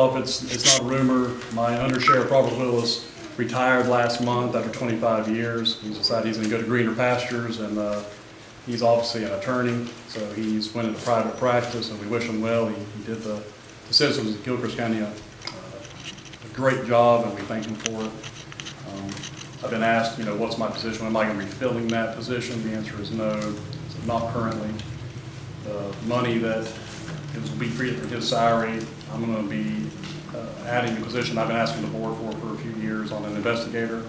off, it's not a rumor. My undersheriff, Robert Willis, retired last month after 25 years. He's decided he's going to go to greener pastures, and he's obviously an attorney, so he's went into private practice, and we wish him well. He did the citizens of Gilchrist County a great job, and we thank him for it. I've been asked, what's my position? Am I going to be filling that position? The answer is no, not currently. The money that will be freed from his salary, I'm going to be adding a position I've been asking the board for a few years on an investigator.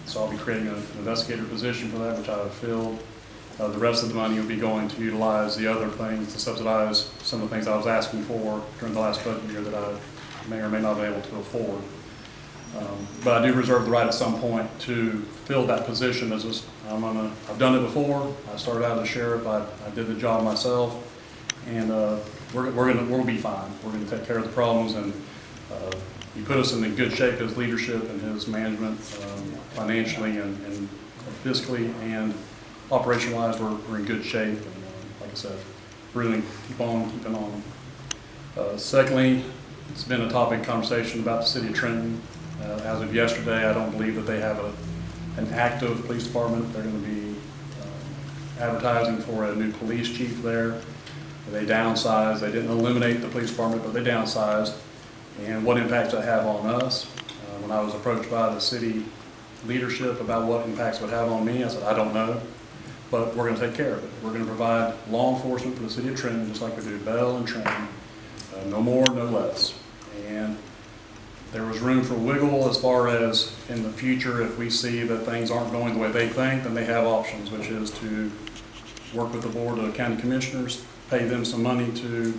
So I'll be creating an investigator position for that, which I have filled. The rest of the money will be going to utilize the other things to subsidize some of the things I was asking for during the last budget year that I may or may not be able to afford. But I do reserve the right at some point to fill that position. I've done it before. I started out as a sheriff. I did the job myself, and we'll be fine. We're going to take care of the problems, and he put us in a good shape. His leadership and his management, financially and fiscally and operation-wise, we're in good shape. And like I said, we're going to keep on keeping on. Secondly, it's been a topic of conversation about the city of Trenton. As of yesterday, I don't believe that they have an active police department. They're going to be advertising for a new police chief there. They downsized. They didn't eliminate the police department, but they downsized. And what impacts that have on us? When I was approached by the city leadership about what impacts it would have on me, I said, I don't know, but we're going to take care of it. We're going to provide law enforcement for the city of Trenton, just like we do Bell and Trenton. No more, no less. And there was room for wiggle as far as in the future, if we see that things aren't going the way they think, then they have options, which is to work with the board of county commissioners, pay them some money to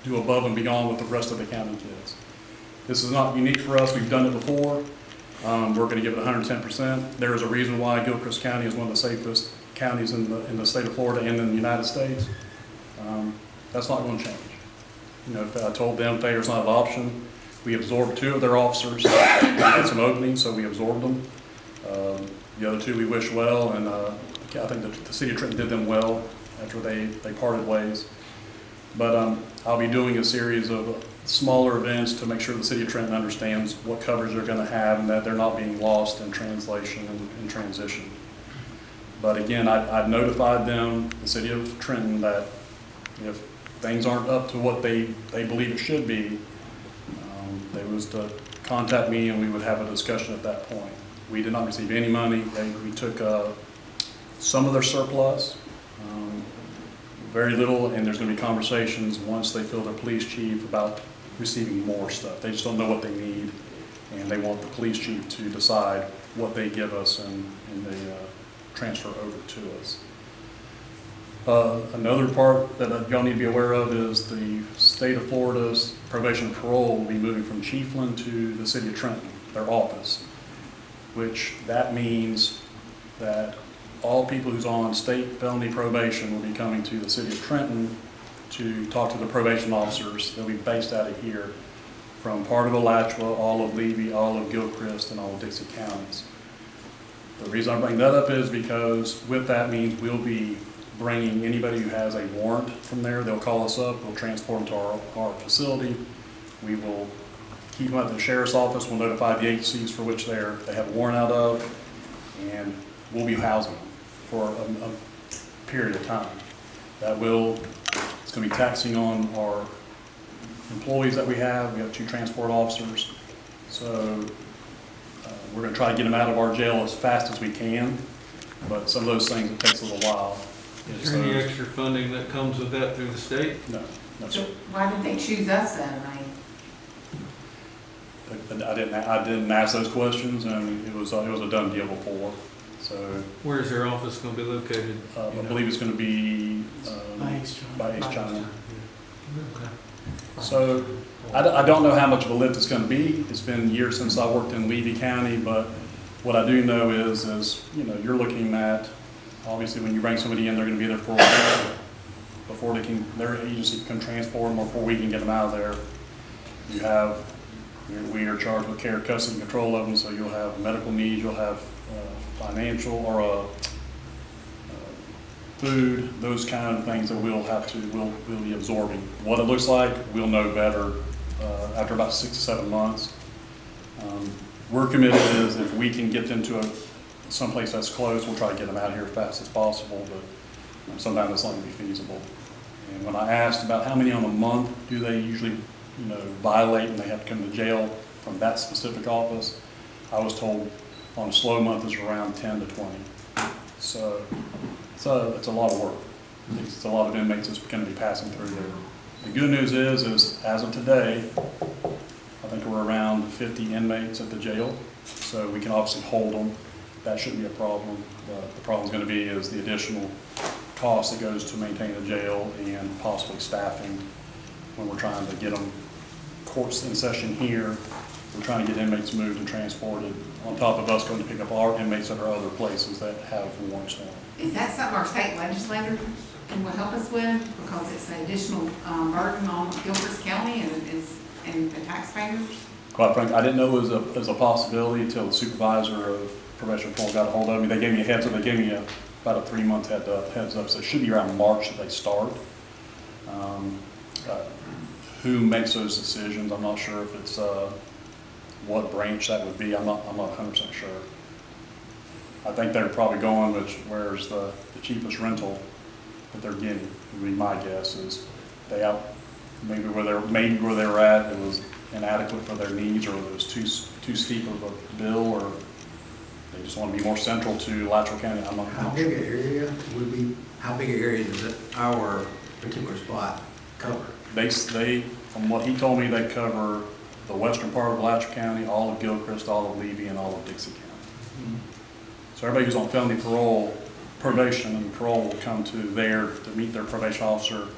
do above and beyond with the rest of the county kids. This is not unique for us. We've done it before. We're going to give it 110%. There is a reason why Gilchrist County is one of the safest counties in the state of Florida and in the United States. That's not going to change. If I told them failure is not an option. We absorbed 2 of their officers. We had some openings, so we absorbed them. The other 2 we wish well, and I think the city of Trenton did them well after they parted ways. But I'll be doing a series of smaller events to make sure the city of Trenton understands what coverage they're going to have and that they're not being lost in translation and transition. But again, I've notified them, the city of Trenton, that if things aren't up to what they believe it should be, they was to contact me and we would have a discussion at that point. We did not receive any money. We took some of their surplus, very little, and there's going to be conversations once they fill their police chief about receiving more stuff. They just don't know what they need, and they want the police chief to decide what they give us and they transfer over to us. Another part that y'all need to be aware of is the state of Florida's probation and parole will be moving from Chiefland to the city of Trenton, their office, which that means that all people who's on state felony probation will be coming to the city of Trenton to talk to the probation officers. They'll be based out of here from part of Alachua, all of Levy, all of Gilchrist, and all of Dixie counties. The reason I bring that up is because with that means we'll be bringing anybody who has a warrant from there. They'll call us up, we'll transport them to our facility. We will keep them at the sheriff's office. We'll notify the agencies for which they have a warrant out of, and we'll be housing them for a period of time. It's going to be taxing on our employees that we have. We have 2 transport officers. So we're going to try to get them out of our jail as fast as we can, but some of those things, it takes a little while. Is there any extra funding that comes with that through the state? No. So why did they choose us then? I didn't ask those questions, and it was a done deal before. So where's their office going to be located? I believe it's going to be by East China. Okay. So I don't know how much of a lift it's going to be. It's been years since I worked in Levy County, but what I do know is you're looking at, obviously when you bring somebody in, they're going to be there for a while before their agency can transport them or before we can get them out of there. We are charged with care, custody, and control of them, so you'll have medical needs, you'll have financial or food, those kind of things that we'll be absorbing. What it looks like, we'll know better after about 6 to 7 months. We're committed is if we can get them to someplace that's close, we'll try to get them out of here as fast as possible, but sometimes it's not going to be feasible. And when I asked about how many on a month do they usually, violate and they have to come to jail from that specific office, I was told on a slow month is around 10 to 20. So it's a lot of work. It's a lot of inmates that's going to be passing through there. The good news is as of today, I think we're around 50 inmates at the jail, so we can obviously hold them. That shouldn't be a problem. The problem is going to be is the additional cost that goes to maintain the jail and possibly staffing when we're trying to get them courts in session here. We're trying to get inmates moved and transported on top of us going to pick up our inmates that are other places that have warrants on them. Is that something our state legislature will help us with? Because it's an additional burden on Gilchrist County and the taxpayers? Quite frankly, I didn't know it was a possibility until the supervisor of probation and parole got a hold of me. They gave me a heads up. They gave me about a 3-month heads up. So it should be around March that they start. Who makes those decisions? I'm not sure if it's what branch that would be. I'm not 100% sure. I think they're probably going where's the cheapest rental that they're getting. Would be my guess is they out maybe where they were at it was inadequate for their needs, or it was too steep of a bill, or they just want to be more central to Alachua County. I'm not How big an area would be? How big an area does our particular spot cover? They from what he told me, they cover the western part of Alachua County, all of Gilchrist, all of Levy, and all of Dixie County. Mm-hmm. So everybody who's on felony parole, probation and parole will come to there to meet their probation officer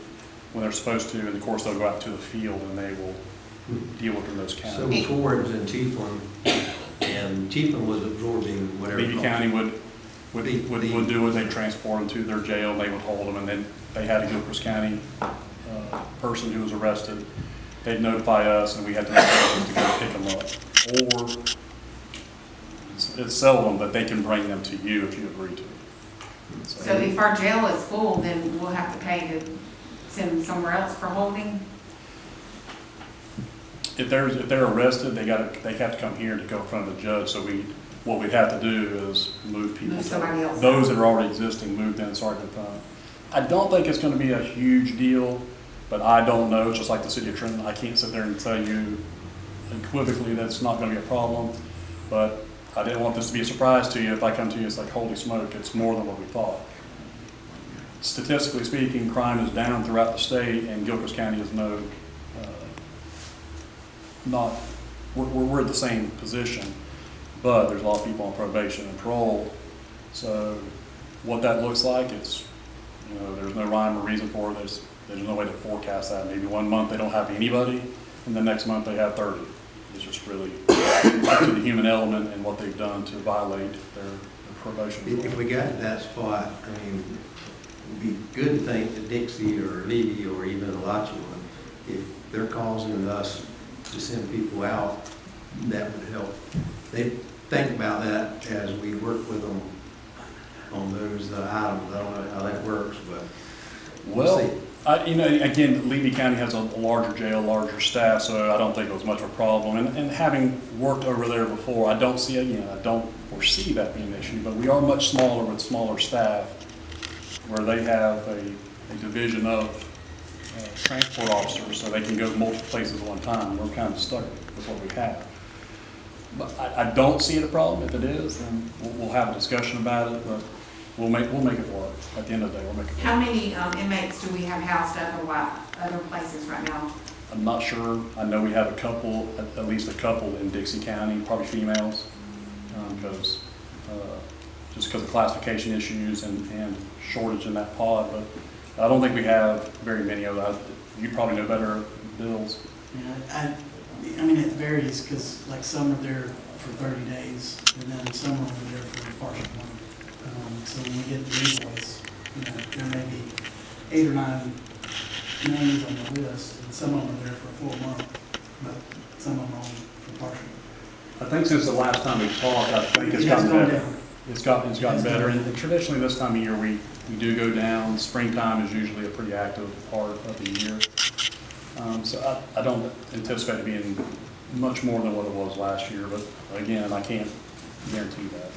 when they're supposed to, and of course they'll go out to the field and they will deal with them in those counties. So before it was in Chiefland, and Chiefland was absorbing whatever. Levy County would do it. They'd transport them to their jail, and they would hold them, and then they had a Gilchrist County person who was arrested. They'd notify us, and we had to make arrangements to go pick them up. Or it's seldom that they can bring them to you if you agree to it. So if our jail is full, then we'll have to pay to send them somewhere else for holding? If they're arrested, they have to come here to go in front of the judge. So what we'd have to do is move people. Move somebody else. Those that are already existing, move them. Sorry to front. I don't think it's going to be a huge deal, but I don't know. It's just like the city of Trenton. I can't sit there and tell you unequivocally that's not going to be a problem. But I didn't want this to be a surprise to you. If I come to you, it's like, holy smoke, it's more than what we thought. Statistically speaking, crime is down throughout the state, and Gilchrist County is we're in the same position, but there's a lot of people on probation and parole. So what that looks like, it's, there's no rhyme or reason for it. There's no way to forecast that. Maybe 1 month they don't have anybody, and the next month they have 30. It's just really up to the human element and what they've done to violate their probation. If we got to that spot, I mean, it'd be good to think that Dixie or Levy or even Alachua, if they're causing us to send people out, that would help. They think about that as we work with them on those items. I don't know how that works, but we'll see. Again, Levy County has a larger jail, larger staff, so I don't think it was much of a problem. And having worked over there before, I don't foresee that being an issue, but we are much smaller with smaller staff, where they have a division of transport officers, so they can go to multiple places at one time. We're kind of stuck with what we have. But I don't see it a problem. If it is, then we'll have a discussion about it, but we'll make it work. At the end of the day, we'll make it work. How many inmates do we have housed other places right now? I'm not sure. I know we have a couple, at least a couple in Dixie County, probably females, just because of classification issues and shortage in that pod. But I don't think we have very many of that. You probably know better, Bills. Yeah, I mean, it varies because like some are there for 30 days and then some are only there for a partial month. So when we get the invoice, there may be 8 or 9 names on the list, and some of them are there for a full month, but some of them are only for partial. I think since the last time we talked, I think it's gotten better. It's gotten better, and traditionally this time of year we do go down. Springtime is usually a pretty active part of the year. So I don't anticipate it being much more than what it was last year, but again, I can't guarantee that.